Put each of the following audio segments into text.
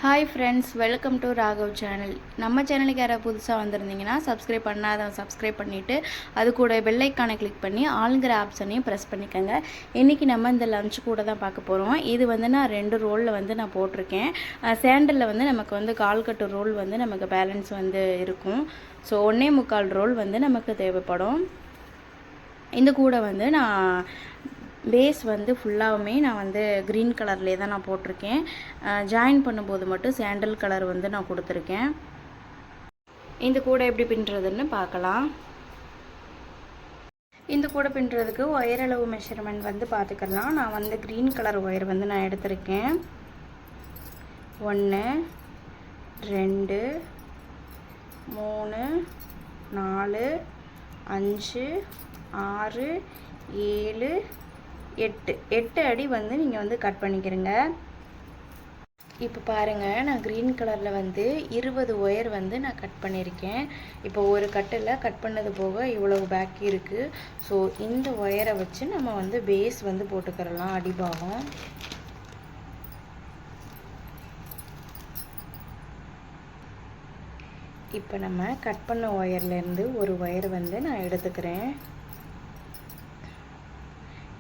Hi friends, welcome to Raghav channel. நம்ம சேனலுக்கு யாராவது புதுசாக வந்திருந்தீங்கன்னா சப்ஸ்கிரைப் பண்ணாதவங்க சப்ஸ்கிரைப் பண்ணிவிட்டு அது கூட பெல் ஐக்கானை கிளிக் பண்ணி ஆளுங்கிற ஆப்ஷனையும் ப்ரெஸ் பண்ணிக்கோங்க. இன்றைக்கி நம்ம இந்த லஞ்ச் கூட தான் பார்க்க போகிறோம். இது வந்து நான் 2 ரோலில் வந்து நான் போட்டிருக்கேன். சேண்டலில் வந்து நமக்கு வந்து 1/4 கட்டு ரோல் வந்து நமக்கு பேலன்ஸ் வந்து இருக்கும். ஸோ 1/4 ரோல் வந்து நமக்கு தேவைப்படும். இந்த கூட வந்து நான் பேஸ் வந்து ஃபுல்லாகவுமே நான் வந்து க்ரீன் கலர்லேயே தான் நான் போட்டிருக்கேன். ஜாயின் பண்ணும்போது மட்டும் சாண்டல் கலர் வந்து நான் கொடுத்துருக்கேன். இந்த கூடை எப்படி பின்னுறதுன்னு பார்க்கலாம். இந்த கூடை பின்னுறதுக்கு ஒயர் அளவு மெஷர்மெண்ட் வந்து பார்த்துக்கலாம். நான் வந்து க்ரீன் கலர் ஒயர் வந்து நான் எடுத்திருக்கேன். 1 2 3 4 5 6 7 8 அடி வந்து நீங்கள் வந்து கட் பண்ணிக்கிறங்க. இப்போ பாருங்கள், நான் க்ரீன் கலரில் வந்து 20 ஒயர் வந்து நான் கட் பண்ணியிருக்கேன். இப்போ ஒரு கட்டில் கட் பண்ணது போக இவ்வளவு பேக்கி இருக்குது. ஸோ இந்த ஒயரை வச்சு நம்ம வந்து பேஸ் வந்து போட்டுக்கிறலாம் அடிபாகம். இப்போ நம்ம கட் பண்ண ஒயர்லேருந்து ஒரு ஒயர் வந்து நான் எடுத்துக்கிறேன்.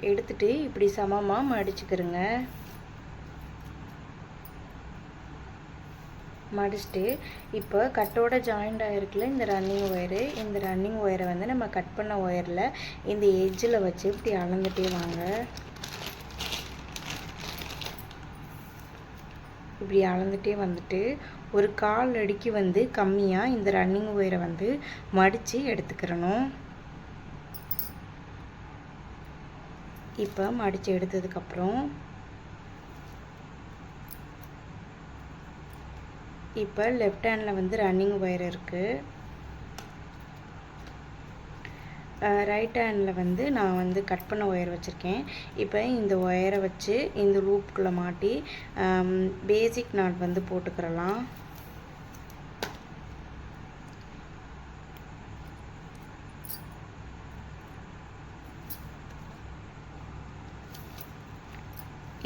எடுத்துட்டு இப்படி சமமாக மடிச்சுக்கிறேங்க. மடிச்சுட்டு இப்போ கட்டோட ஜாயிண்ட் ஆகிருக்குல்ல இந்த ரன்னிங் ஒயரு, இந்த ரன்னிங் ஒயரை வந்து நம்ம கட் பண்ண ஒயரில் இந்த எட்ஜில் வச்சு இப்படி அளந்துட்டே வாங்க. இப்படி அளந்துட்டே வந்துட்டு ஒரு 1/4 அடிக்கு வந்து கம்மியாக இந்த ரன்னிங் ஒயரை வந்து மடித்து எடுத்துக்கிறணும். இப்போ மடித்து எடுத்ததுக்கப்புறம் இப்போ லெஃப்ட் ஹேண்டில் வந்து ரன்னிங் ஒயர் இருக்குது. ரைட் ஹேண்டில் வந்து நான் வந்து கட் பண்ண ஒயர் வச்சுருக்கேன். இப்போ இந்த ஒயரை வச்சு இந்த லூப்புக்குள்ளே மாட்டி பேசிக் நாட் வந்து போட்டுக்கிறலாம்.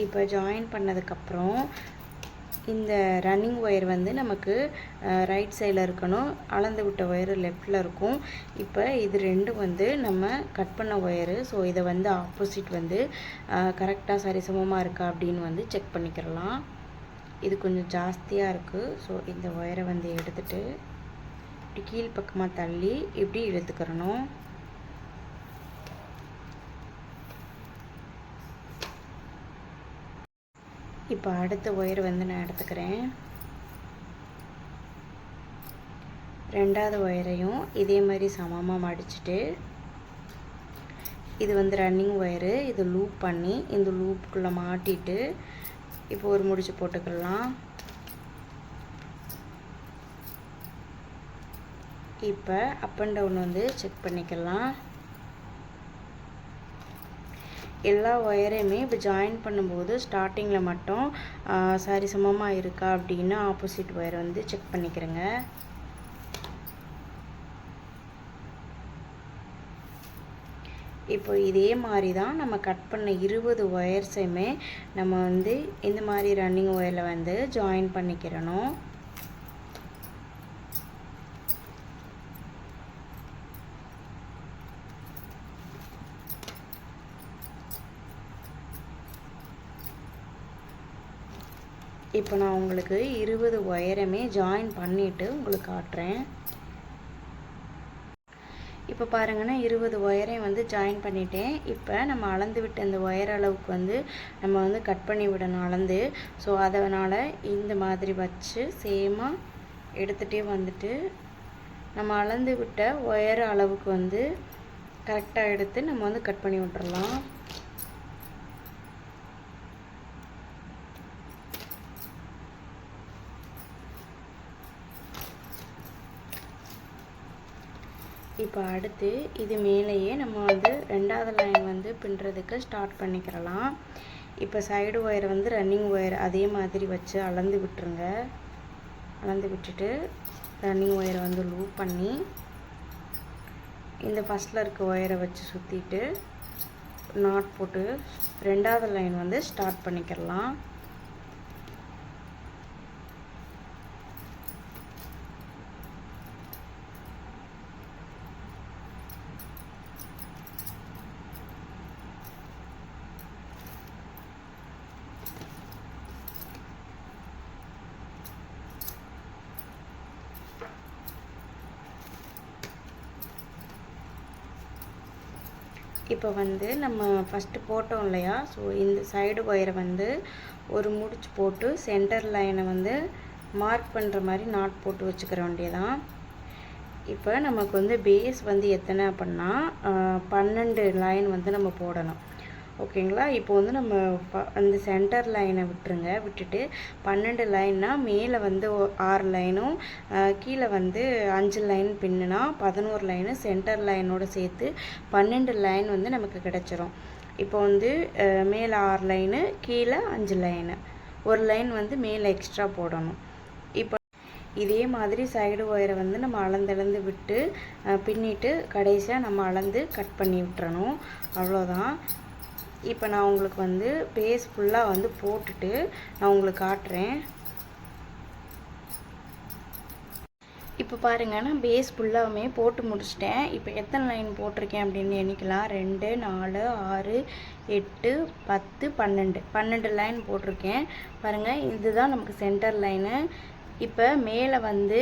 இப்போ ஜாயின் பண்ணதுக்கப்புறம் இந்த ரன்னிங் ஒயர் வந்து நமக்கு ரைட் சைடில் இருக்கணும், அளந்து விட்ட ஒயர் லெஃப்டில் இருக்கும். இப்போ இது ரெண்டும் வந்து நம்ம கட் பண்ண ஒயரு. ஸோ இதை வந்து ஆப்போசிட் வந்து கரெக்டாக சரிசமமாக இருக்கா அப்படின்னு வந்து செக் பண்ணிக்கிறலாம். இது கொஞ்சம் ஜாஸ்தியாக இருக்குது. ஸோ இந்த ஒயரை வந்து எடுத்துகிட்டு இப்படி கீழ்ப்பக்கமாக தள்ளி இப்படி இழுத்துக்கிறணும். இப்போ அடுத்த ஒயர் வந்து நான் எடுத்துக்கிறேன். 2வது ஒயரையும் இதே மாதிரி சமமாக மடிச்சுட்டு இது வந்து ரன்னிங் ஒயரு, இது லூப் பண்ணி இந்த லூப்புக்குள்ளே மாட்டிட்டு இப்போ ஒரு முடிச்சு போட்டுக்கலாம். இப்போ அப் அண்ட் டவுன் வந்து செக் பண்ணிக்கலாம். எல்லா ஒயரையுமே இப்போ ஜாயின் பண்ணும்போது ஸ்டார்டிங்கில் மட்டும் சரிசமமாக இருக்கா அப்படின்னு ஆப்போசிட் ஒயர் வந்து செக் பண்ணிக்கிறேங்க. இப்போ இதே மாதிரி தான் நம்ம கட் பண்ண 20 ஒயர்ஸையுமே நம்ம வந்து இந்த மாதிரி ரன்னிங் ஒயரில் வந்து ஜாயின் பண்ணிக்கிறணும். இப்போ நான் உங்களுக்கு 20 ஒயரையுமே ஜாயின் பண்ணிவிட்டு உங்களுக்கு காட்டுறேன். இப்போ பாருங்கன்னா 20 ஒயரையும் வந்து ஜாயின் பண்ணிட்டேன். இப்போ நம்ம அளந்து விட்ட இந்த ஒயர் அளவுக்கு வந்து நம்ம வந்து கட் பண்ணி விடணும் அளந்து. ஸோ அதனால் இந்த மாதிரி வச்சு சேமாக எடுத்துகிட்டே வந்துட்டு நம்ம அளந்து விட்ட ஒயர் அளவுக்கு வந்து கரெக்டாக எடுத்து நம்ம வந்து கட் பண்ணி விட்டுறலாம். இப்போ அடுத்து இது மேலேயே நம்ம வந்து 2வது லைன் வந்து பின்னுறதுக்கு ஸ்டார்ட் பண்ணிக்கிறலாம். இப்போ சைடு ஒயர் வந்து ரன்னிங் ஒயர் அதே மாதிரி வச்சு அளந்து விட்டுருங்க. அளந்து விட்டுட்டு ரன்னிங் ஒயரை வந்து லூப் பண்ணி இந்த ஃபஸ்ட்டில் இருக்க ஒயரை வச்சு சுற்றிட்டு நாட் போட்டு 2வது லைன் வந்து ஸ்டார்ட் பண்ணிக்கலாம். இப்போ வந்து நம்ம ஃபஸ்ட்டு போட்டோம் இல்லையா, ஸோ இந்த சைடு ஒயரை வந்து ஒரு முடிச்சு போட்டு சென்டர் லைனை வந்து மார்க் பண்ணுற மாதிரி நாட் போட்டு வச்சுக்கிற வேண்டியதான். இப்போ நமக்கு வந்து பேஸ் வந்து எத்தனை அப்படின்னா 12 லைன் வந்து நம்ம போடணும். ஓகேங்களா? இப்போ வந்து நம்ம அந்த சென்டர் லைனை விட்டுட்டு 12 லைன்னா மேலே வந்து 6 லைனும் கீழே வந்து 5 லைன் பின்னுனா 11 லைனு சென்டர் லைனோடு சேர்த்து 12 லைன் வந்து நமக்கு கிடச்சிரும். இப்போ வந்து மேலே 6 லைனு கீழே 5 லைனு, ஒரு லைன் வந்து மேலே எக்ஸ்ட்ரா போடணும். இப்போ இதே மாதிரி சைடு ஒயரை வந்து நம்ம அளந்து விட்டு பின்னிட்டு கடைசியாக நம்ம அளந்து கட் பண்ணி விட்டுறணும். அவ்வளோதான். இப்போ நான் உங்களுக்கு வந்து பேஸ் ஃபுல்லாக வந்து போட்டுட்டு நான் உங்களுக்கு காட்டுறேன். இப்போ பாருங்கள், நான் பேஸ் ஃபுல்லாகவுமே போட்டு முடிச்சிட்டேன். இப்போ எத்தனை லைன் போட்டிருக்கேன் அப்படின்னு எண்ணிக்கலாம். 2 4 6 8 10 12 லைன் போட்டிருக்கேன். பாருங்கள், இதுதான் நமக்கு சென்டர் லைனு. இப்போ மேலே வந்து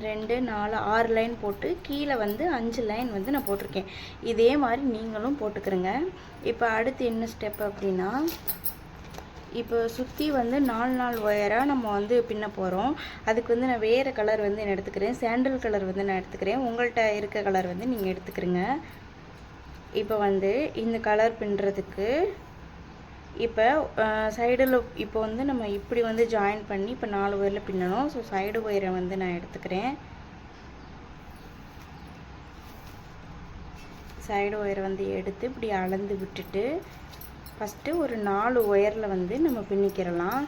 2 4 6 லைன் போட்டு கீழே வந்து 5 லைன் வந்து நான் போட்டிருக்கேன். இதே மாதிரி நீங்களும் போட்டுக்கிறங்க. இப்போ அடுத்து என்ன ஸ்டெப் அப்படின்னா, இப்போ சுற்றி வந்து 4 ஒயராக நம்ம வந்து பின்ன போகிறோம். அதுக்கு வந்து நான் வேறு கலர் வந்து நான் எடுத்துக்கிறேன். சாண்டல் கலர் வந்து நான் எடுத்துக்கிறேன். உங்கள்கிட்ட இருக்க கலர் வந்து நீங்கள் எடுத்துக்கிறீங்க. இப்போ வந்து இந்த கலர் பின்னுறதுக்கு இப்போ சைடில் இப்போ வந்து நம்ம இப்படி வந்து ஜாயின் பண்ணி இப்போ 4 ஒயரில் பின்னணும். ஸோ சைடு ஒயரை வந்து நான் எடுத்துக்கிறேன். சைடு ஒயரை வந்து எடுத்து இப்படி அளந்து விட்டுட்டு ஃபஸ்ட்டு ஒரு 4 ஒயரில் வந்து நம்ம பின்னிக்கிறலாம்.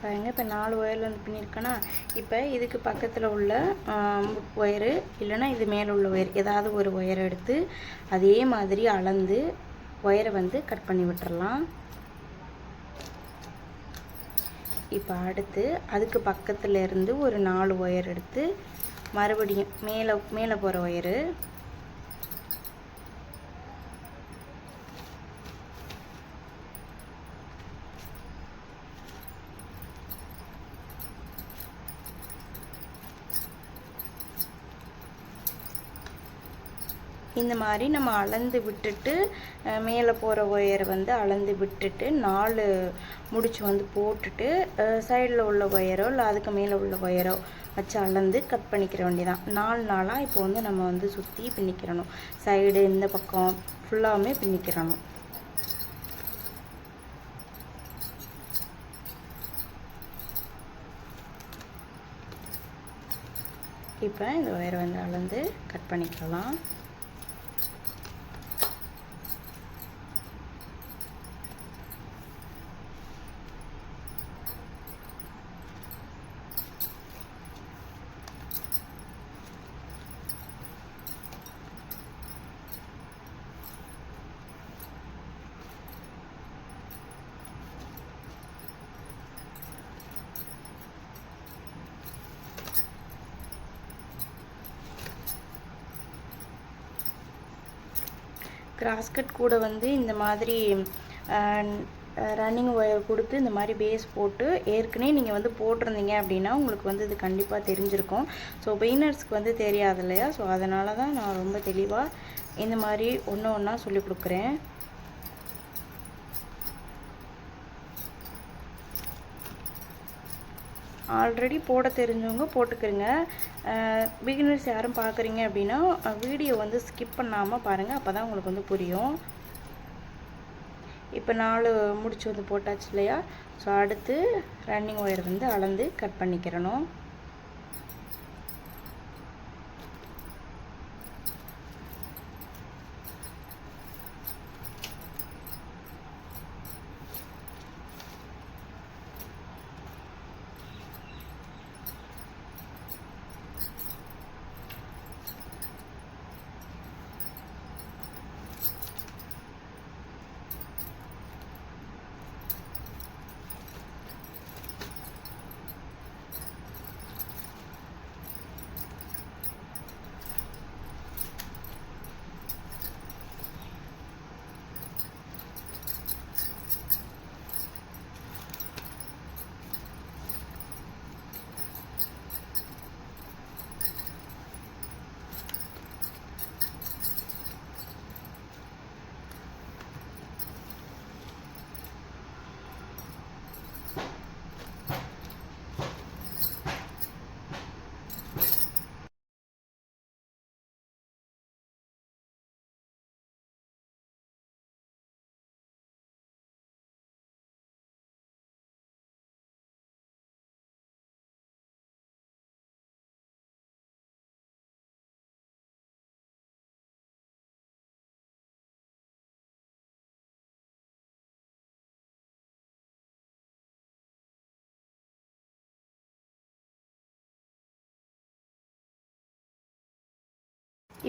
பாருங்கள், இப்போ 4 ஒயரில் வந்து பின்னிருக்கேன்னா, இப்போ இதுக்கு பக்கத்தில் உள்ள ஒயரு இல்லைன்னா இது மேலே உள்ள ஒயர் ஏதாவது ஒரு ஒயரை எடுத்து அதே மாதிரி அளந்து ஒயரை வந்து கட் பண்ணி விட்டுறலாம். இப்போ அடுத்து அதுக்கு பக்கத்தில் இருந்து ஒரு 4 ஒயர் எடுத்து மறுபடியும் மேலே போகிற ஒயரு இந்த மாதிரி நம்ம அளந்து விட்டுட்டு மேலே போகிற ஒயரை வந்து அளந்து விட்டுட்டு 4 முடிச்சு வந்து போட்டுட்டு சைடில் உள்ள ஒயரோ இல்லை அதுக்கு மேலே உள்ள ஒயரோ வச்சு அளந்து கட் பண்ணிக்கிற வேண்டியதான். 4 இப்போ வந்து நம்ம வந்து சுற்றி பின்னிக்கிறணும். சைடு இந்த பக்கம் ஃபுல்லாகவுமே பின்னிக்கிறணும். இப்போ இந்த ஒயரை வந்து அளந்து கட் பண்ணிக்கலாம். கிராஸ்கட் கூட வந்து இந்த மாதிரி ரன்னிங் ஒயர் கொடுத்து இந்த மாதிரி பேஸ் போட்டு ஏற்கனவே நீங்கள் வந்து போட்டிருந்தீங்க அப்படின்னா உங்களுக்கு வந்து இது கண்டிப்பாக தெரிஞ்சிருக்கும். ஸோ பிகினர்ஸ்க்கு வந்து தெரியாது இல்லையா, ஸோ அதனால தான் நான் ரொம்ப தெளிவாக இந்த மாதிரி ஒன்று ஒன்றா சொல்லி கொடுக்குறேன். ஆல்ரெடி போட தெரிஞ்சவங்க போட்டுக்கிறங்க. பிகினர்ஸ் யாரும் பார்க்குறீங்க அப்படின்னா வீடியோ வந்து ஸ்கிப் பண்ணாமல் பாருங்கள், அப்போ தான் உங்களுக்கு வந்து புரியும். இப்போ 4 முடிச்சு வந்து போட்டாச்சு இல்லையா, ஸோ அடுத்து ரன்னிங் ஒயர் வந்து அளந்து கட் பண்ணிக்கிறணும்.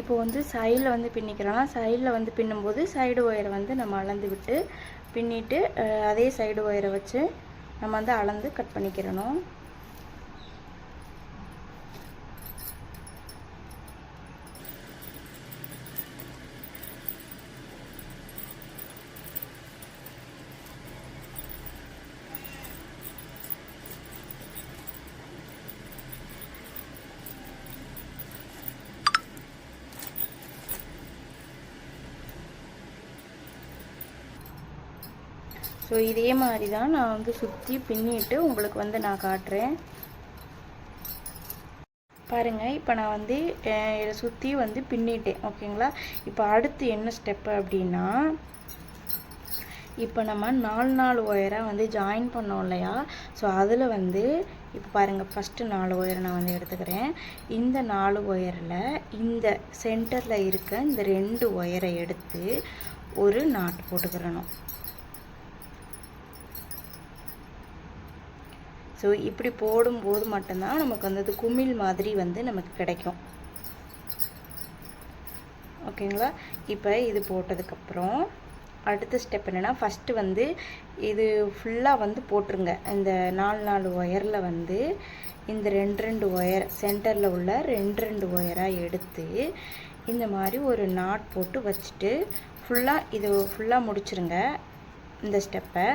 இப்போ வந்து சைடில் வந்து பின்னிக்கிறோம். சைடில் வந்து பின்னும்போது சைடு ஒயரை வந்து நம்ம அளந்து விட்டு பின்னிட்டு அதே சைடு ஒயரை வச்சு நம்ம வந்து அளந்து கட் பண்ணிக்கிறணும். ஸோ இதே மாதிரி தான் நான் வந்து சுற்றி பின்னிட்டு உங்களுக்கு வந்து நான் காட்டுறேன். பாருங்கள், இப்போ நான் வந்து இதை சுற்றி வந்து பின்னிட்டேன். ஓகேங்களா? இப்போ அடுத்து என்ன ஸ்டெப்பு அப்படின்னா, இப்போ நம்ம 4 ஒயராக வந்து ஜாயின் பண்ணோம் இல்லையா? ஸோ அதில் வந்து இப்போ பாருங்கள், ஃபஸ்ட்டு 4 ஒயரை நான் வந்து எடுத்துக்கிறேன். இந்த 4 ஒயரில் இந்த சென்டரில் இருக்க இந்த 2 ஒயரை எடுத்து ஒரு நாட் போட்டுக்கிறணும். ஸோ இப்படி போடும்போது மட்டும்தான் நமக்கு வந்து அது குமிழ் மாதிரி வந்து நமக்கு கிடைக்கும். ஓகேங்களா? இப்போ இது போட்டதுக்கப்புறம் அடுத்த ஸ்டெப் என்னென்னா, ஃபஸ்ட்டு வந்து இது ஃபுல்லாக வந்து போட்டுருங்க. இந்த 4 ஒயரில் வந்து இந்த 2 ஒயர் சென்டரில் உள்ள 2 ஒயராக எடுத்து இந்த மாதிரி ஒரு நாட் போட்டு வச்சுட்டு இது ஃபுல்லாக முடிச்சிருங்க இந்த ஸ்டெப்பை.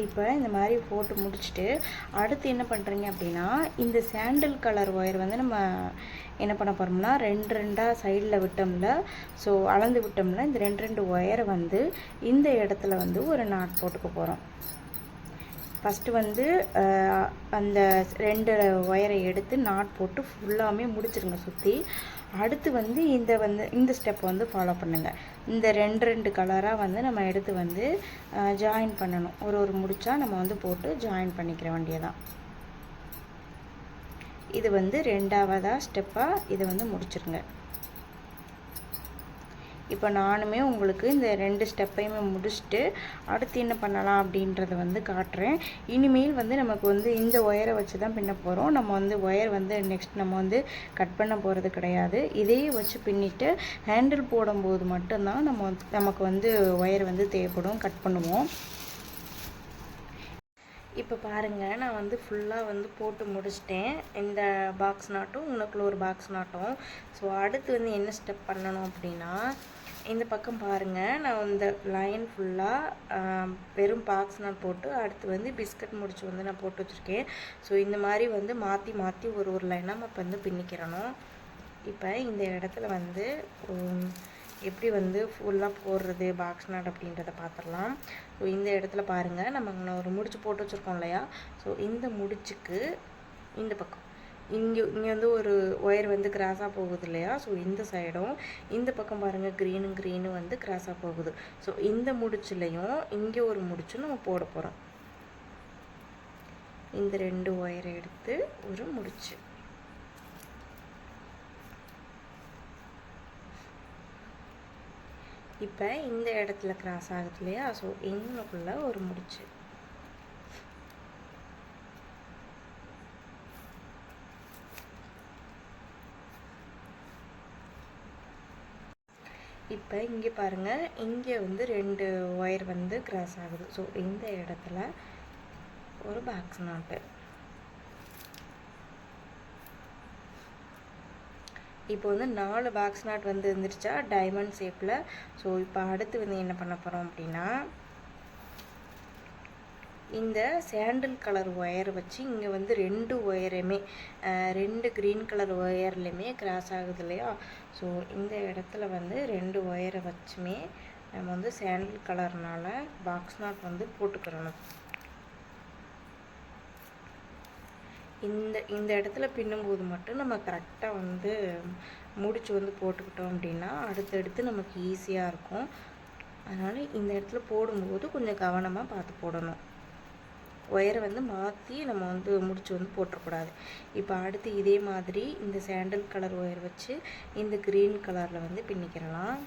இப்போ இந்த மாதிரி போட்டு முடிச்சுட்டு அடுத்து என்ன பண்ணுறீங்க அப்படின்னா, இந்த சாண்டல் கலர் ஒயர் வந்து நம்ம என்ன பண்ண போகிறோம்னா, 2 சைடில் விட்டோம்ல, ஸோ அளந்து விட்டோம்ல, இந்த 2 ஒயரை வந்து இந்த இடத்துல வந்து ஒரு நாட் போட்டுக்க போகிறோம். ஃபஸ்ட்டு வந்து அந்த 2 ஒயரை எடுத்து நாட் போட்டு ஃபுல்லாமே முடிச்சிருங்க சுற்றி. அடுத்து வந்து இந்த ஸ்டெப்பை வந்து ஃபாலோ பண்ணுங்கள். இந்த 2 கலராக வந்து நம்ம எடுத்து வந்து ஜாயின் பண்ணணும். ஒரு முடிச்சா நம்ம வந்து போட்டு ஜாயின் பண்ணிக்கிற வேண்டியதான். இது வந்து 2ஆவதாக ஸ்டெப்பாக இதை வந்து முடிச்சிருங்க. இப்போ நானுமே உங்களுக்கு இந்த 2 ஸ்டெப்பையுமே முடிச்சுட்டு அடுத்து என்ன பண்ணலாம் அப்படின்றத வந்து காட்டுறேன். இனிமேல் வந்து நமக்கு வந்து இந்த ஒயரை வச்சு தான் பின்ன போகிறோம். நம்ம வந்து ஒயர் வந்து நெக்ஸ்ட் நம்ம வந்து கட் பண்ண போகிறது கிடையாது. இதையே வச்சு பின்னிட்டு ஹேண்டில் போடும்போது மட்டும்தான் நமக்கு வந்து ஒயர் வந்து தேவைப்படும், கட் பண்ணுவோம். இப்போ பாருங்கள், நான் வந்து ஃபுல்லாக வந்து போட்டு முடிச்சிட்டேன். இந்த பாக்ஸ் நாட்டும் உனக்குள்ள ஒரு பாக்ஸ் நாட்டும். ஸோ அடுத்து வந்து என்ன ஸ்டெப் பண்ணணும் அப்படின்னா, இந்த பக்கம் பாருங்கள், நான் இந்த லைன் ஃபுல்லாக வெறும் பாக்ஸ் நாட் போட்டு அடுத்து வந்து பிஸ்கட் முடிச்சு வந்து நான் போட்டு வச்சுருக்கேன். ஸோ இந்த மாதிரி வந்து மாற்றி மாற்றி ஒரு லைனாக நம்ம இப்போ வந்து பின்னிக்கிறணும். இப்போ இந்த இடத்துல வந்து எப்படி வந்து ஃபுல்லாக போடுறது பாக்ஸ் நாட் அப்படின்றத பார்த்துடலாம். ஸோ இந்த இடத்துல பாருங்கள், நம்ம ஒரு முடிச்சு போட்டு வச்சுருக்கோம் இல்லையா? ஸோ இந்த முடிச்சுக்கு இந்த பக்கம் இங்கே வந்து ஒரு ஒயர் வந்து கிராஸாக போகுது இல்லையா? ஸோ இந்த சைடும் இந்த பக்கம் பாருங்கள், க்ரீனு வந்து கிராஸாக போகுது. ஸோ இந்த முடிச்சுலையும் இங்கே ஒரு முடிச்சு நம்ம போட போகிறோம். இந்த 2 ஒயரை எடுத்து ஒரு முடிச்சு. இப்போ இந்த இடத்துல கிராஸ் ஆகுது இல்லையா? ஸோ இங்கக்குள்ள ஒரு முடிச்சு. இப்போ இங்கே பாருங்கள், இங்கே வந்து 2 ஒயர் வந்து கிராஸ் ஆகுது. ஸோ இந்த இடத்துல ஒரு பாக்ஸ் நாட்டு. இப்போ வந்து 4 பாக்ஸ் நாட் வந்து இருந்துருச்சா டைமண்ட் ஷேப்பில். ஸோ இப்போ அடுத்து வந்து என்ன பண்ண போகிறோம் அப்படின்னா, இந்த சாண்டில் கலர் ஒயர் வச்சு இங்கே வந்து 2 ஒயரையுமே 2 க்ரீன் கலர் ஒயர்லையுமே கிராஸ் ஆகுது இல்லையா? ஸோ இந்த இடத்துல வந்து 2 ஒயரை வச்சுமே நம்ம வந்து சாண்டில் கலர்னால பாக்ஸ் நாட் வந்து போட்டுக்கிறணும். இந்த இடத்துல பின்னும்போது மட்டும் நம்ம கரெக்டாக வந்து முடிச்சு வந்து போட்டுக்கிட்டோம் அப்படின்னா அடுத்தடுத்து நமக்கு ஈஸியாக இருக்கும். அதனால் இந்த இடத்துல போடும்போது கொஞ்சம் கவனமாக பார்த்து போடணும். ஒயரை வந்து மாற்றி நம்ம வந்து முடிச்சு வந்து போட்டுறக்கூடாது. இப்போ அடுத்து இதே மாதிரி இந்த சாண்டல் கலர் ஒயர் வச்சு இந்த க்ரீன் கலரில் வந்து பின்னிக்கிறலாம்.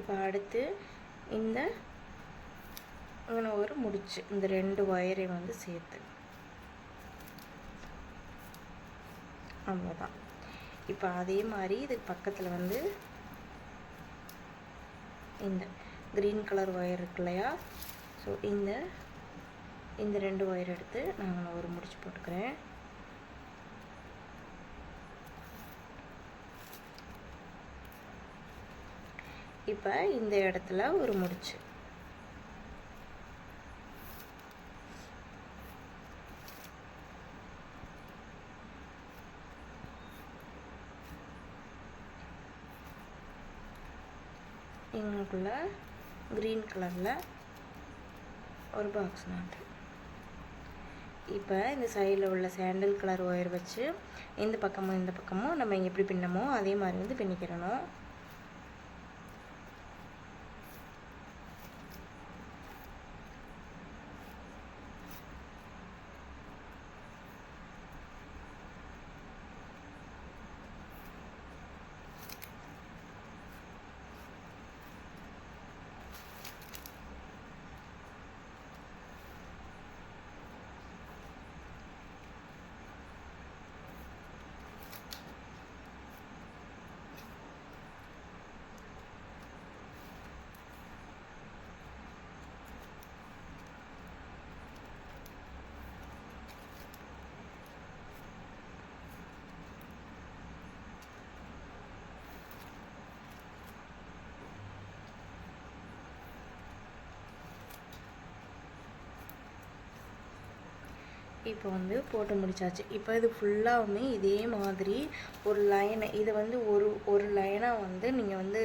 இப்போ அடுத்து இந்த இங்கே ஒரு முடிச்சு இந்த 2 ஒயரை வந்து சேர்த்து அவ்வளோதான். இப்போ அதே மாதிரி இதுக்கு பக்கத்தில் வந்து இந்த க்ரீன் கலர் ஒயர் இருக்கு இல்லையா, ஸோ இந்த 2 ஒயர் எடுத்து நான் ஒரு முடிச்சு போட்டுக்கிறேன். இப்போ இந்த இடத்துல ஒரு முடிச்சு, இங்குள்ள க்ரீன் கலரில் ஒரு பாக்ஸ் நாட்டு. இப்போ இந்த சைடில் உள்ள சாண்டல் கலர் ஒயர் வச்சு இந்த பக்கமும் நம்ம இங்கே எப்படி பின்னமோ அதே மாதிரி வந்து பின்னிக்கிறணும். இப்போ வந்து போட்டு முடிச்சாச்சு. இப்போ இது ஃபுல்லாகவுமே இதே மாதிரி ஒரு லைனை, இதை வந்து ஒரு லைனாக வந்து நீங்கள் வந்து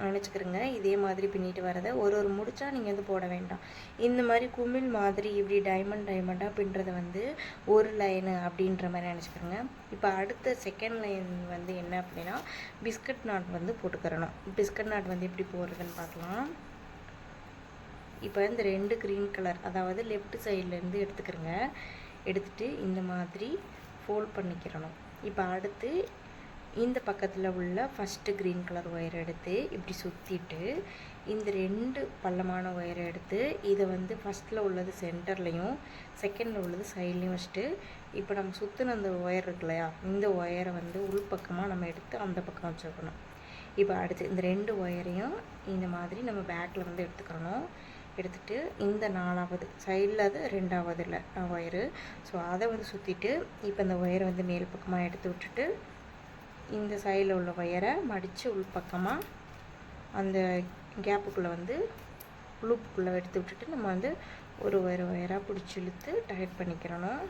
நினச்சிக்கிறங்க. இதே மாதிரி பின்னிட்டு வரதை ஒரு முடிச்சா நீங்கள் வந்து போட வேண்டாம். இந்த மாதிரி குமிழ் மாதிரி இப்படி டைமண்டாக பின்னுறதை வந்து ஒரு லைனு அப்படின்ற மாதிரி நினச்சிக்கிறங்க. இப்போ அடுத்த செகண்ட் லைன் வந்து என்ன அப்படின்னா பிஸ்கட் நாட் வந்து போட்டுக்கிறணும். பிஸ்கட் நாட் வந்து எப்படி போடுறதுன்னு பார்க்கலாம். இப்போ இந்த 2 க்ரீன் கலர், அதாவது லெஃப்ட் சைட்லேருந்து எடுத்துக்கிறங்க. எடுத்துகிட்டு இந்த மாதிரி ஃபோல்ட் பண்ணிக்கிறணும். இப்போ அடுத்து இந்த பக்கத்தில் உள்ள ஃபஸ்ட்டு க்ரீன் கலர் ஒயரை எடுத்து இப்படி சுற்றிட்டு இந்த 2 பள்ளமான ஒயரை எடுத்து இதை வந்து ஃபஸ்ட்டில் உள்ளது சென்டர்லேயும் செகண்டில் உள்ளது சைட்லேயும் வச்சுட்டு இப்போ நம்ம சுற்றின அந்த ஒயர் இருக்கு இல்லையா, இந்த ஒயரை வந்து உள்பக்கமாக நம்ம எடுத்து அந்த பக்கம் வச்சுருக்கணும். இப்போ அடுத்து இந்த 2 ஒயரையும் இந்த மாதிரி நம்ம பேக்கில் வந்து எடுத்துக்கிறணும். எடுத்துகிட்டு இந்த 4வது சைடில் அது 2வது ஒயரு, ஸோ அதை வந்து சுற்றிட்டு இப்போ இந்த ஒயரை வந்து மேல் பக்கமாக எடுத்து விட்டுட்டு இந்த சைடில் உள்ள ஒயரை மடித்து உள்பக்கமாக அந்த கேப்புக்குள்ளே வந்து லூப்புக்குள்ளே எடுத்து விட்டுட்டு நம்ம வந்து ஒரு ஒயராக பிடிச்சி இழுத்து டைட் பண்ணிக்கிறணும்.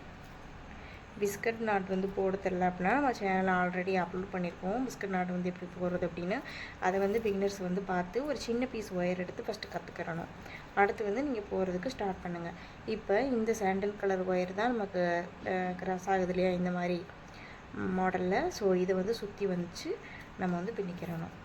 பிஸ்கட் நாட் வந்து போட தெரியல அப்படின்னா நம்ம சேனலில் ஆல்ரெடி அப்லோட் பண்ணியிருக்கோம் பிஸ்கட் நாட் வந்து எப்படி போடுறது அப்படின்னு. அதை வந்து பிகினர்ஸ் வந்து பார்த்து ஒரு சின்ன பீஸ் ஒயர் எடுத்து ஃபஸ்ட்டு கற்றுக்கிறணும். அடுத்து வந்து நீங்கள் போகிறதுக்கு ஸ்டார்ட் பண்ணுங்கள். இப்போ இந்த சாண்டல் கலர் ஒயர் தான் நமக்கு கிராஸ் ஆகுது இல்லையா இந்த மாதிரி மாடலில், ஸோ இதை வந்து சுற்றி வந்துச்சு நம்ம வந்து பின்னிக்கிறணும்.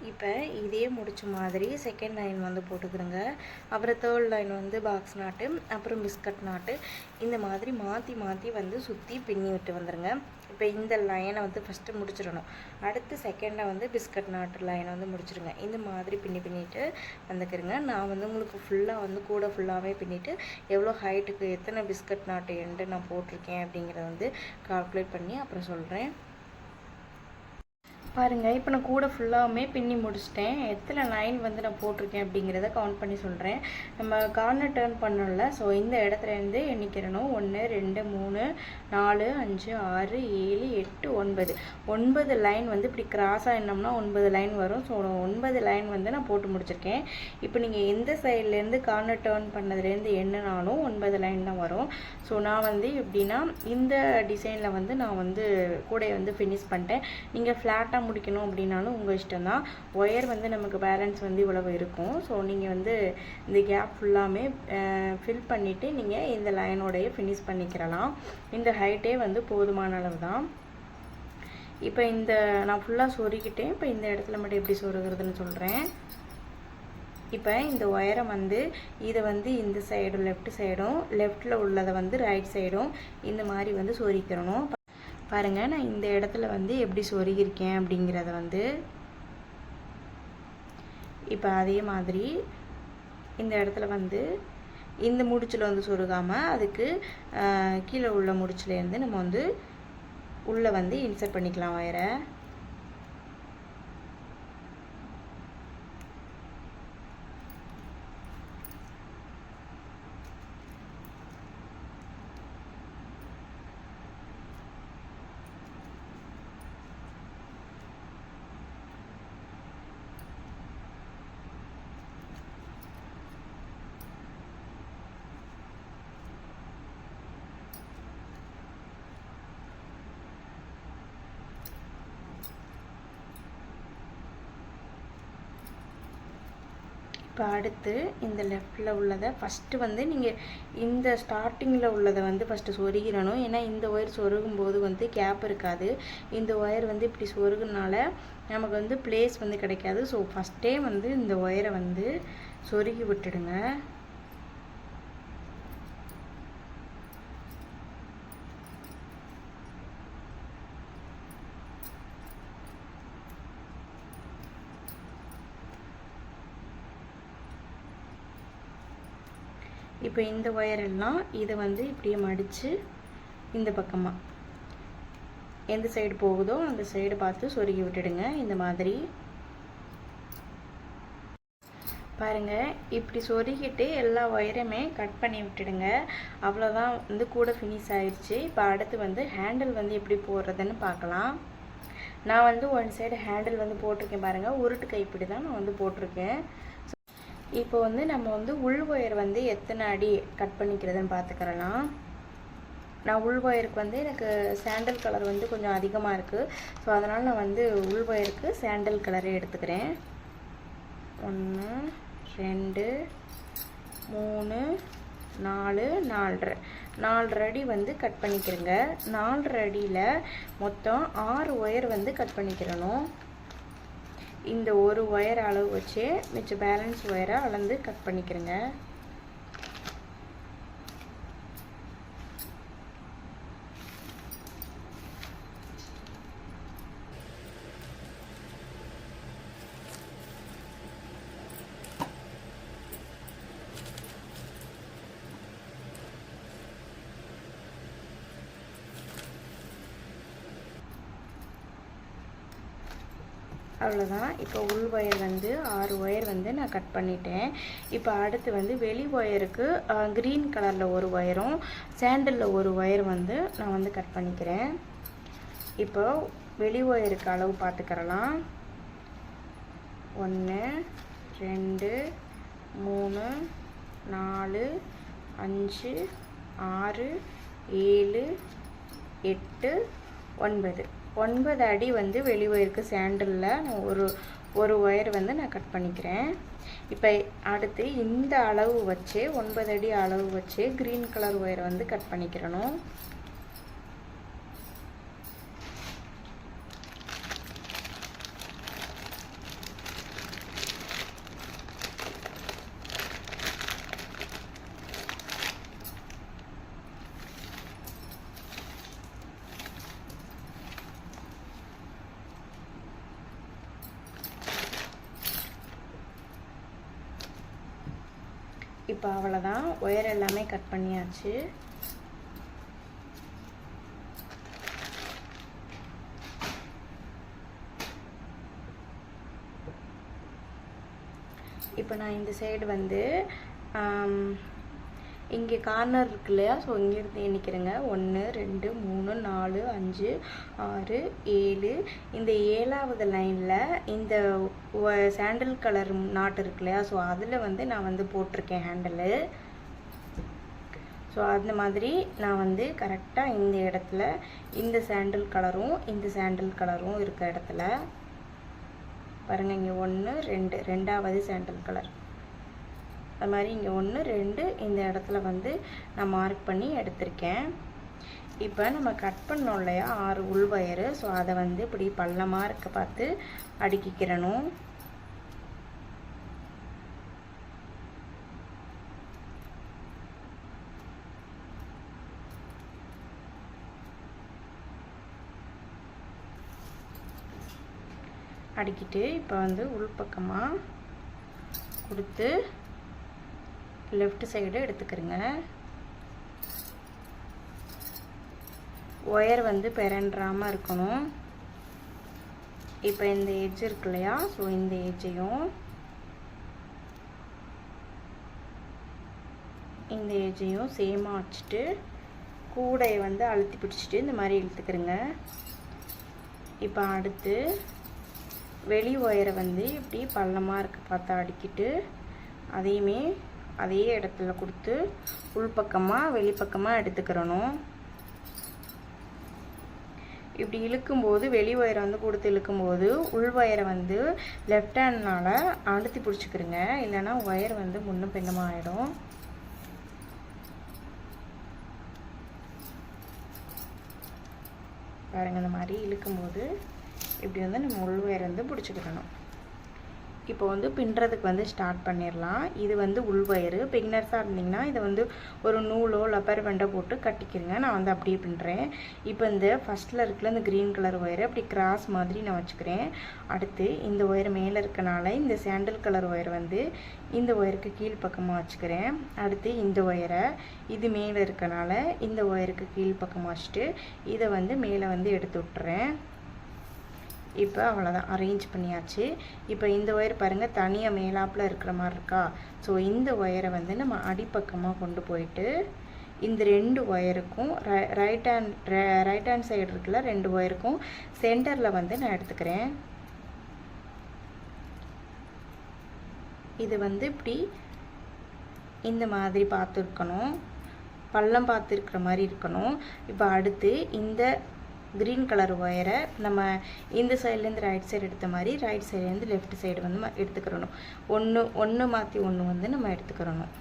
இப்போ இதே முடிச்ச மாதிரி செகண்ட் லைன் வந்து போட்டுக்கிறோங்க. அப்புறம் தேர்ட் லைன் வந்து பாக்ஸ் நாட்டு, அப்புறம் பிஸ்கட் நாட்டு, இந்த மாதிரி மாற்றி மாற்றி வந்து சுற்றி பின்னி விட்டு வந்துடுங்க. இப்போ இந்த லைனை வந்து ஃபஸ்ட்டு முடிச்சிடணும். அடுத்து செகண்டில் வந்து பிஸ்கட் நாட்டு லைனை வந்து முடிச்சிடுங்க. இந்த மாதிரி பின்னிட்டு வந்துக்கிறங்க. நான் வந்து உங்களுக்கு ஃபுல்லாக வந்து கூட ஃபுல்லாகவே பின்னிட்டு எவ்வளோ ஹைட்டுக்கு எத்தனை பிஸ்கட் நாட்டு எண்டு நான் போட்டிருக்கேன் அப்படிங்கிறத வந்து கால்குலேட் பண்ணி அப்புறம் சொல்கிறேன். பாருங்கள், இப்போ நான் கூட ஃபுல்லாகவுமே பின்னி முடிச்சிட்டேன். எத்தனை லைன் வந்து நான் போட்டிருக்கேன் அப்படிங்கிறத கவுண்ட் பண்ணி சொல்கிறேன். நம்ம கார்னர் டர்ன் பண்ணோம்ல, ஸோ இந்த இடத்துலேருந்து எண்ணிக்கிறணும். 1 2 3 4 5 6 7 8 9 9 லைன் வந்து இப்படி கிராஸாக எண்ணோம்னா 9 லைன் வரும். ஸோ 9 லைன் வந்து நான் போட்டு முடிச்சிருக்கேன். இப்போ நீங்கள் எந்த சைட்லேருந்து கார்னர் டர்ன் பண்ணதுலேருந்து எண்ணினாலும் 9 லைன் தான் வரும். ஸோ நான் வந்து எப்படின்னா இந்த டிசைனில் வந்து நான் வந்து கூடையை வந்து ஃபினிஷ் பண்ணிட்டேன். நீங்கள் ஃப்ளாட்டாக முடிக்கணும் அப்படின்னாலும் உங்கள் இஷ்டம் தான். ஒயர் வந்து நமக்கு பேலன்ஸ் வந்து இவ்வளவு இருக்கும். ஸோ நீங்கள் வந்து இந்த கேப் ஃபுல்லாமே ஃபில் பண்ணிவிட்டு நீங்கள் இந்த லைனோடைய ஃபினிஷ் பண்ணிக்கிறலாம். இந்த ஹைட்டே வந்து போதுமான அளவு தான். இப்போ இந்த நான் ஃபுல்லாக சொருகிட்டேன். இப்போ இந்த இடத்துல மட்டும் எப்படி சொருகிறதுன்னு சொல்கிறேன். இப்போ இந்த ஒயரை வந்து இதை வந்து இந்த சைடும் லெஃப்ட் சைடும், லெஃப்டில் உள்ளதை வந்து ரைட் சைடும் இந்த மாதிரி வந்து சொருகிக்கிறணும். பாருங்கள், நான் இந்த இடத்துல வந்து எப்படி சொருகிருக்கேன் அப்படிங்கிறத வந்து இப்போ அதே மாதிரி இந்த இடத்துல வந்து இந்த முடிச்சில் வந்து சொருகாமல் அதுக்கு கீழே உள்ள முடிச்சிலேருந்து நம்ம வந்து உள்ளே வந்து இன்சர்ட் பண்ணிக்கலாம் ஒயரை. இப்போ அடுத்து இந்த லெஃப்டில் உள்ளதை ஃபஸ்ட்டு வந்து நீங்கள் இந்த ஸ்டார்டிங்கில் உள்ளதை வந்து ஃபஸ்ட்டு சொருகிடணும். ஏன்னா இந்த ஒயர் சொருகும்போது வந்து கேப் இருக்காது. இந்த ஒயர் வந்து இப்படி சொருகுனால நமக்கு வந்து பிளேஸ் வந்து கிடைக்காது. ஸோ ஃபஸ்ட்டே வந்து இந்த ஒயரை வந்து சொருகி விட்டுடுங்க. இப்போ இந்த ஒயரெல்லாம் இதை வந்து இப்படியே மடித்து இந்த பக்கமாக எந்த சைடு போகுதோ அந்த சைடு பார்த்து சொருகி விட்டுடுங்க. இந்த மாதிரி பாருங்கள், இப்படி சொருகிட்டு எல்லா ஒயரையுமே கட் பண்ணி விட்டுடுங்க. அவ்வளோதான், வந்து கூட ஃபினிஷ் ஆயிடுச்சு. இப்போ அடுத்து வந்து ஹேண்டில் வந்து எப்படி போடுறதுன்னு பார்க்கலாம். நான் வந்து ஒன் சைடு ஹேண்டில் வந்து போட்டிருக்கேன் பாருங்கள். உருட்டு கைப்பிடி தான் நான் வந்து போட்டிருக்கேன். இப்போ வந்து நம்ம வந்து உள் ஒயர் வந்து எத்தனை அடி கட் பண்ணிக்கிறதுன்னு பார்த்துக்கிறலாம். நான் உள் ஒயருக்கு வந்து எனக்கு சாண்டல் கலர் வந்து கொஞ்சம் அதிகமாக இருக்குது. ஸோ அதனால் நான் வந்து உள் ஒயருக்கு சாண்டல் கலரே எடுத்துக்கிறேன். 1 2 3 4 4.5 அடி வந்து கட் பண்ணிக்கிறேங்க. 4.5 அடியில் மொத்தம் 6 ஒயர் வந்து கட் பண்ணிக்கிறணும். இந்த ஒரு ஒயர் அளவு வச்சு மிச்ச பேலன்ஸ் ஒயரை அளந்து கட் பண்ணிக்கிறேங்க. அவ்வளோதான். இப்போ உள் ஒயர் வந்து 6 ஒயர் வந்து நான் கட் பண்ணிட்டேன். இப்போ அடுத்து வந்து வெளி ஒயருக்கு க்ரீன் கலரில் ஒரு ஒயரும் சாண்டலில் ஒரு ஒயர் வந்து நான் வந்து கட் பண்ணிக்கிறேன். இப்போ வெளி ஒயருக்கு அளவு பார்த்துக்கிறலாம். 1 2 3 4 5 6 7 8 9 9 அடி வந்து வெளி ஒயருக்கு சாண்டலில் நான் ஒரு ஒயர் வந்து நான் கட் பண்ணிக்கிறேன். இப்போ அடுத்து இந்த அளவு வச்சு 9 அடி அளவு வச்சு க்ரீன் கலர் ஒயரை வந்து கட் பண்ணிக்கிறணும். இப்போ அவ்வளோதான், ஒயர் எல்லாமே கட் பண்ணியாச்சு. இப்போ நான் இந்த சைடு வந்து இங்கே கார்னர் இருக்கு இல்லையா, ஸோ இங்கேருந்து எண்ணிக்கிறேங்க. 1 2 3 4 5 6 7. இந்த 7வது லைனில் இந்த சாண்டில் கலர் நாட்டு இருக்கு இல்லையா, ஸோ அதில் வந்து நான் வந்து போட்டிருக்கேன் ஹேண்டலு. ஸோ அந்த மாதிரி நான் வந்து கரெக்டாக இந்த இடத்துல இந்த சாண்டில் கலரும் இந்த சாண்டில் கலரும் இருக்க இடத்துல பாருங்கள், இங்கே 1 2 2வது சாண்டில் கலர், அது மாதிரி இங்கே 1 2 இந்த இடத்துல வந்து நான் மார்க் பண்ணி எடுத்திருக்கேன். இப்போ நம்ம கட் பண்ணோம் இல்லையா 6 உள் வயரு, ஸோ அதை வந்து இப்படி பள்ளமாக இருக்க பார்த்து அடுக்கிக்கிறணும். அடுக்கிட்டு இப்போ வந்து உள்பக்கமாக கொடுத்து லெஃப்ட் சைடு எடுத்துக்கிறேங்க. ஒயர் வந்து பிறன்றாமல் இருக்கணும். இப்போ இந்த எட்ஜ் இருக்கு இல்லையா, ஸோ இந்த எட்ஜையும் இந்த எட்ஜையும் சேமாக வச்சுட்டு கூடையை வந்து அழுத்தி பிடிச்சிட்டு இந்த மாதிரி இழுத்துக்கிறேங்க. இப்போ அடுத்து வெளி ஒயரை வந்து இப்படி பள்ளமாக இருக்க பார்த்து அடிக்கிட்டு அதையுமே அதே இடத்துல கொடுத்து உள்பக்கமாக வெளிப்பக்கமாக எடுத்துக்கிறணும். இப்படி இழுக்கும்போது வெளி ஒயரை வந்து கொடுத்து இழுக்கும்போது உள் ஒயரை வந்து லெஃப்ட் ஹேண்ட்னால் அழுத்தி பிடிச்சிக்கிறங்க, இல்லைன்னா ஒயர் வந்து முன்னும் பின்னமாக ஆகிடும். பாருங்கள், இந்த மாதிரி இழுக்கும்போது இப்படி வந்து நம்ம உள் ஒயர் வந்து பிடிச்சிக்கிறணும். இப்போ வந்து பின்னுறதுக்கு வந்து ஸ்டார்ட் பண்ணிடலாம். இது வந்து உள் ஒயரு. பிகினர்ஸாக இருந்தீங்கன்னா இதை வந்து ஒரு நூலோ லப்பர் வெண்டை போட்டு கட்டிக்கிறங்க. நான் வந்து அப்படியே பின்னுறேன். இப்போ இந்த ஃபஸ்ட்டில் இருக்குல்ல இந்த க்ரீன் கலர் ஒயரை அப்படி கிராஸ் மாதிரி நான் வச்சுக்கிறேன். அடுத்து இந்த ஒயர் மேலே இருக்கனால இந்த சாண்டில் கலர் ஒயர் வந்து இந்த ஒயருக்கு கீழ்ப்பக்கமாக வச்சுக்கிறேன். அடுத்து இந்த ஒயரை இது மேலே இருக்கனால இந்த ஒயருக்கு கீழ்ப்பக்கமாக வச்சுட்டு இதை வந்து மேலே வந்து எடுத்து விட்டுறேன். இப்போ அவ்வளோதான், அரேஞ்ச் பண்ணியாச்சு. இப்போ இந்த ஒயர் பாருங்கள் தனியாக மேலாப்பில் இருக்கிற மாதிரி இருக்கா, ஸோ இந்த ஒயரை வந்து நம்ம அடிப்பக்கமாக கொண்டு போயிட்டு இந்த 2 ஒயருக்கும் ரைட் ஹேண்ட் சைடு இருக்குல்ல 2 ஒயருக்கும் சென்டரில் வந்து நான் எடுத்துக்கிறேன். இது வந்து இப்படி இந்த மாதிரி பார்த்துருக்கணும், பள்ளம் பார்த்துருக்கிற மாதிரி இருக்கணும். இப்போ அடுத்து இந்த க்ரீன் கலர் ஒயரை நம்ம இந்த சைட்லேருந்து ரைட் சைடு எடுத்த மாதிரி ரைட் சைட்லேருந்து லெஃப்ட் சைடு வந்து எடுத்துக்கிறணும். ஒன்று மாற்றி ஒன்று வந்து நம்ம எடுத்துக்கிறணும்.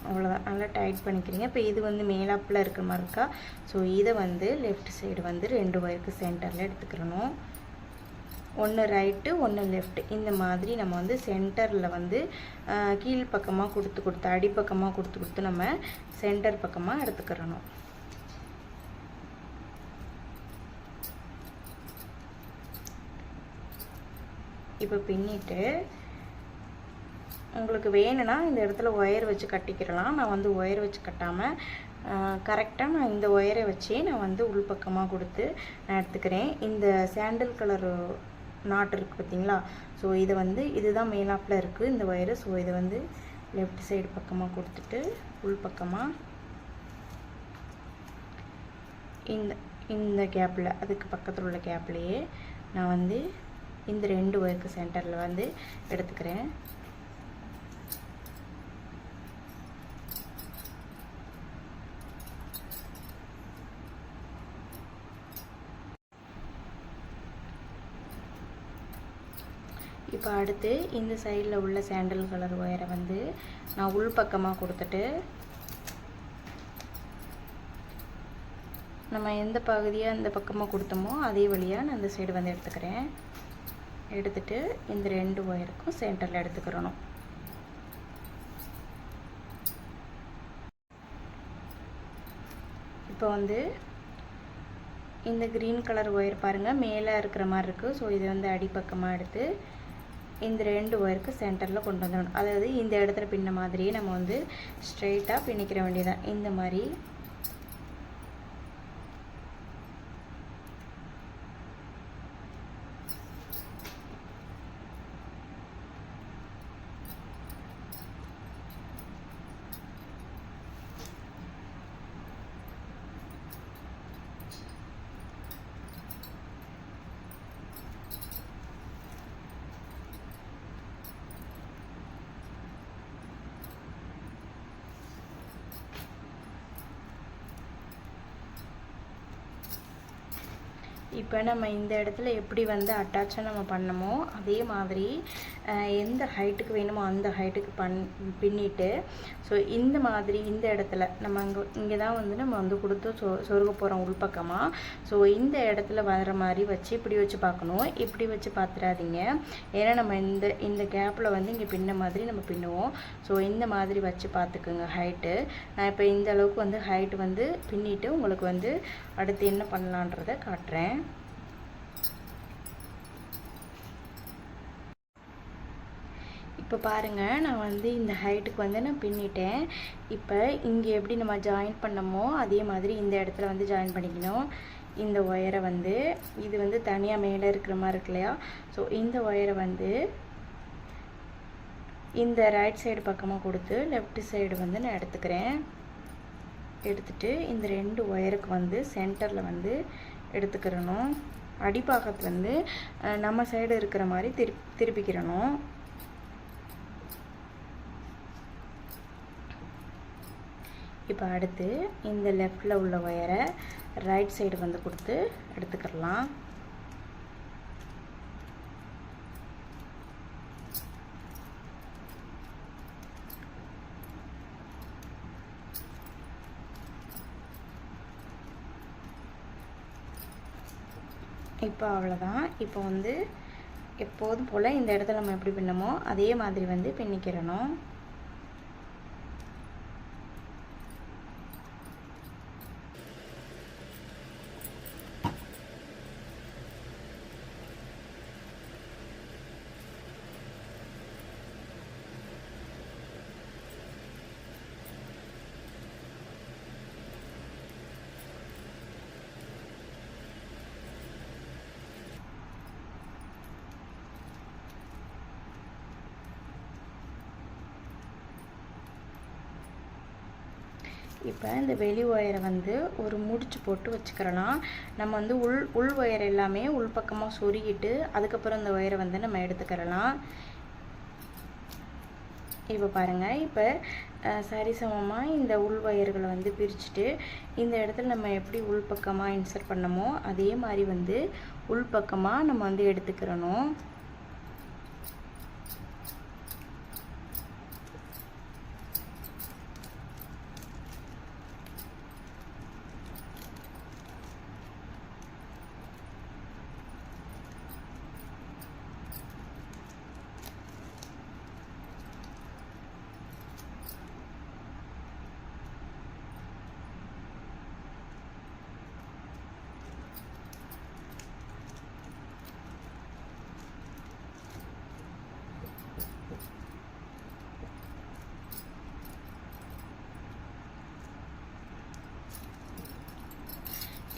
அவ்வளோதான், நல்லா டைட் பண்ணிக்கிறீங்க. இப்போ இது வந்து மேலாப்பில் இருக்கிற மாதிரி இருக்கா, ஸோ இதை வந்து லெஃப்ட் சைடு வந்து 2 ஒயருக்கு சென்டரில் எடுத்துக்கிறணும். ஒன்று ரைட்டு ஒன்று லெஃப்ட், இந்த மாதிரி நம்ம வந்து சென்டரில் வந்து கீழ்ப்பக்கமாக கொடுத்து அடிப்பக்கமாக கொடுத்து நம்ம சென்டர் பக்கமாக எடுத்துக்கிறணும். இப்போ பின்னிட்டு உங்களுக்கு வேணும்னா இந்த இடத்துல ஒயர் வச்சு கட்டிக்கிறலாம். நான் வந்து ஒயர் வச்சு கட்டாமல் கரெக்டாக நான் இந்த ஒயரை வச்சு நான் வந்து உள்பக்கமாக கொடுத்து நான் எடுத்துக்கிறேன். இந்த சாண்டில் கலர் நாட் இருக்குது பார்த்தீங்களா, ஸோ இதை வந்து இதுதான் மேலாப்பில் இருக்குது இந்த ஒயரு. ஸோ இதை வந்து லெஃப்ட் சைடு பக்கமாக கொடுத்துட்டு உள்பக்கமாக இந்த கேப்பில் அதுக்கு பக்கத்தில் உள்ள கேப்லேயே நான் வந்து இந்த 2 ஒயருக்கு சென்டரில் வந்து எடுத்துக்கிறேன். இப்போ அடுத்து இந்த சைடில் உள்ள சாண்டில் கலர் ஒயரை வந்து நான் உள் பக்கமாக கொடுத்துட்டு நம்ம எந்த பகுதியாக இந்த பக்கமாக கொடுத்தோமோ அதே வழியாக நான் இந்த சைடு வந்து எடுத்துக்கிறேன். எடுத்துட்டு இந்த 2 ஒயருக்கும் சென்டரில் எடுத்துக்கிறணும். இப்போ வந்து இந்த க்ரீன் கலர் ஒயர் பாருங்கள் மேலே இருக்கிற மாதிரி இருக்குது. ஸோ இதை வந்து அடிப்பக்கமாக எடுத்து இந்த 2 ஒயருக்கு சென்டரில் கொண்டு வந்துடணும். அதாவது இந்த இடத்துல பின்ன மாதிரியே நம்ம வந்து ஸ்ட்ரெயிட்டாக பின்னிக்கிற வேண்டியதான். இந்த மாதிரி இப்போ நம்ம இந்த இடத்துல எப்படி வந்து அட்டாச்சாக நம்ம பண்ணமோ அதே மாதிரி எந்த ஹைட்டுக்கு வேணுமோ அந்த ஹைட்டுக்கு பின்னிட்டு ஸோ இந்த மாதிரி இந்த இடத்துல நம்ம இங்கே தான் வந்து நம்ம வந்து கொடுத்து சொருக போகிறோம் உள்பக்கமாக. ஸோ இந்த இடத்துல வர மாதிரி வச்சு இப்படி வச்சு பார்க்கணும். இப்படி வச்சு பார்த்துடாதீங்க, ஏன்னா நம்ம இந்த கேப்பில் வந்து இங்கே பின்ன மாதிரி நம்ம பின்னுவோம். ஸோ இந்த மாதிரி வச்சு பார்த்துக்குங்க ஹைட்டு. நான் இப்போ இந்த அளவுக்கு வந்து ஹைட்டு வந்து பின்னிட்டு உங்களுக்கு வந்து அடுத்து என்ன பண்ணலான்றதை காட்டுறேன். இப்போ பாருங்கள், நான் வந்து இந்த ஹைட்டுக்கு வந்து நான் பின்னிட்டேன். இப்போ இங்கே எப்படி நம்ம ஜாயின் பண்ணமோ அதே மாதிரி இந்த இடத்துல வந்து ஜாயின் பண்ணிக்கணும். இந்த ஒயரை வந்து இது வந்து தனியாக மேலே இருக்கிற மாதிரி இருக்கு இல்லையா, ஸோ இந்த ஒயரை வந்து இந்த ரைட் சைடு பக்கமாக கொடுத்து லெஃப்ட் சைடு வந்து நான் எடுத்துக்கிறேன். எடுத்துட்டு இந்த 2 ஒயருக்கு வந்து சென்டரில் வந்து எடுத்துக்கிறணும். அடிப்பாகத்து வந்து நம்ம சைடு இருக்கிற மாதிரி திருப்பிக்கிறணும். இப்போ அடுத்து இந்த லெஃப்டில் உள்ள ஒயரை ரைட் சைடு வந்து கொடுத்து எடுத்துக்கலாம். இப்போ அவ்வளோதான். இப்போ வந்து எப்போதும் போல் இந்த இடத்துல நம்ம எப்படி பின்னமோ அதே மாதிரி வந்து பின்னிக்கிறணும். இப்போ இந்த வெளி ஒயரை வந்து ஒரு முடிச்சு போட்டு வச்சுக்கிறலாம். நம்ம வந்து உள் ஒயர் எல்லாமே உள்பக்கமாக சொருகிட்டு அதுக்கப்புறம் இந்த ஒயரை வந்து நம்ம எடுத்துக்கிறலாம். இப்போ பாருங்கள், இப்போ சரிசமமாக இந்த உள் ஒயர்களை வந்து பிரிச்சுட்டு இந்த இடத்துல நம்ம எப்படி உள்பக்கமாக இன்சர்ட் பண்ணமோ அதே மாதிரி வந்து உள்பக்கமாக நம்ம வந்து எடுத்துக்கிறணும்.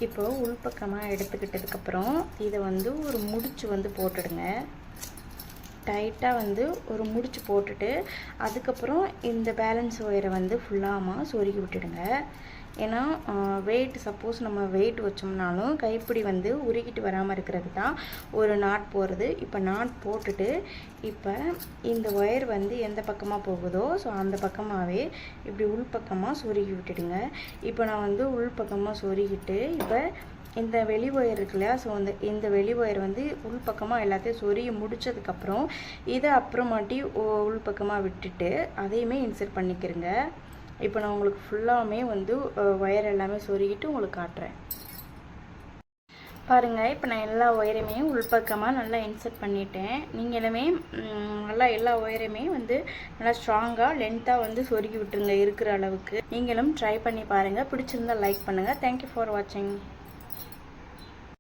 இப்போ உள்பக்கமாக எடுத்துக்கிட்டதுக்கப்புறம் இதை வந்து ஒரு முடிச்சு வந்து போட்டுடுங்க. டைட்டாக வந்து ஒரு முடிச்சு போட்டுட்டு அதுக்கப்புறம் இந்த பேலன்ஸ் ஒயரை வந்து ஃபுல்லாக சொருகி விட்டுடுங்க. ஏன்னா வெயிட் சப்போஸ் நம்ம வெயிட் வச்சோம்னாலும் கைப்பிடி வந்து உருகிட்டு வராமல் இருக்கிறது தான் ஒரு நாட் போடுறது. இப்போ நாட் போட்டுட்டு இப்போ இந்த ஒயர் வந்து எந்த பக்கமாக போகுதோ ஸோ அந்த பக்கமாகவே இப்படி உள்பக்கமாக சொருகி விட்டுடுங்க. இப்போ நான் வந்து உள்பக்கமாக சொருகிட்டு இப்போ இந்த வெளி ஒயர் இருக்கு இல்லையா, ஸோ இந்த வெளி ஒயர் வந்து உள்பக்கமாக எல்லாத்தையும் சொருகி முடித்ததுக்கப்புறம் இதை அப்புறமாட்டி உள்பக்கமாக விட்டுட்டு அதையுமே இன்சர்ட் பண்ணிக்கிறேங்க. இப்போ நான் உங்களுக்கு ஃபுல்லாமே வந்து ஒயர் எல்லாமே சொருகிட்டு உங்களுக்கு காட்டுறேன். பாருங்கள், இப்போ நான் எல்லா ஒயரையுமே உள்பக்கமாக நல்லா இன்சர்ட் பண்ணிட்டேன். நீங்களுமே நல்லா எல்லா ஒயரையுமே வந்து நல்லா ஸ்ட்ராங்காக லென்த்தாக வந்து சொருகி விட்டுருங்க இருக்கிற அளவுக்கு. நீங்களும் ட்ரை பண்ணி பாருங்கள். பிடிச்சிருந்தால் லைக் பண்ணுங்கள். தேங்க்யூ ஃபார் வாட்சிங்.